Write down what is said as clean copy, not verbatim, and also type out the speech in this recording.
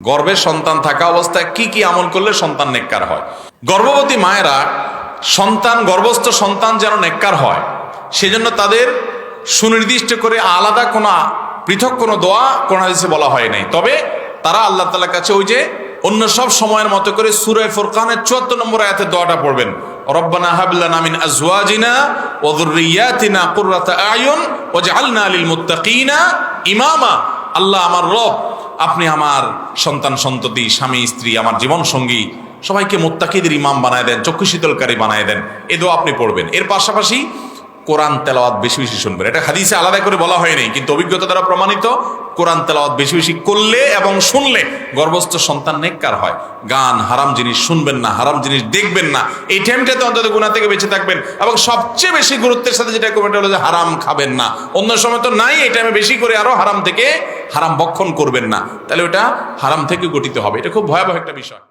গর্ভে সন্তান থাকা অবস্থায় কি কি আমল করলে সন্তান নেককার হয়। গর্ভবতী মায়েরা গর্ভস্থ সন্তান যেন নেককার হয় সেজন্য তাদের সুনির্দিষ্ট করে আলাদা কোনো পৃথক কোনো দোয়া কোরআন হাদিসে বলা হয় নাই। তবে তারা আল্লাহ তাআলার কাছে ওই যে অন্য সব সময়ের মতো করে সূরা ফুরকানের ৭৪ নম্বর আয়াতের দোয়াটা পড়বেন, রব্বানা হাব লানা মিন আজওয়াজিনা ওয়া যুররিয়াতিনা কুররাতা আয়ুন ওয়াজআলনা লিল মুত্তাকিনা ইমামা। আল্লাহ আমার রব, আপনি আমার সন্তান সন্ততি, স্বামী স্ত্রী, আমার জীবন সঙ্গী সবাইকে মুত্তাকিদের ইমাম বানায় দেন, চক্ষু শীতলকারী বানায় দেন। এ দোয়া আপনি পড়বেন। এর পাশাপাশি কোরআন তেলাওয়াত বেশি বেশি শুনবেন। এটা হাদিসে আলাদা করে বলা হয়নি, কিন্তু অভিজ্ঞতা দ্বারা প্রমাণিত কোরআন তেলাওয়াত বেশি বেশি করলে এবং শুনলে গর্ভস্থ সন্তান নেককার হয়। গান, হারাম জিনিস শুনবেন না, হারাম জিনিস দেখবেন না। এই টাইমটাতে অন্তত গুনাহ থেকে বেঁচে থাকবেন। এবং সবচেয়ে বেশি গুরুত্বের সাথে যেটা করবেন হলো যে হারাম খাবেন না। অন্য সময় তো নাই, এই টাইমে বেশি করে আরো হারাম ভক্ষণ করবেন না। তাহলে ওটা হারাম থেকে গঠিত হবে। এটা খুব ভয়াবহ একটা বিষয়।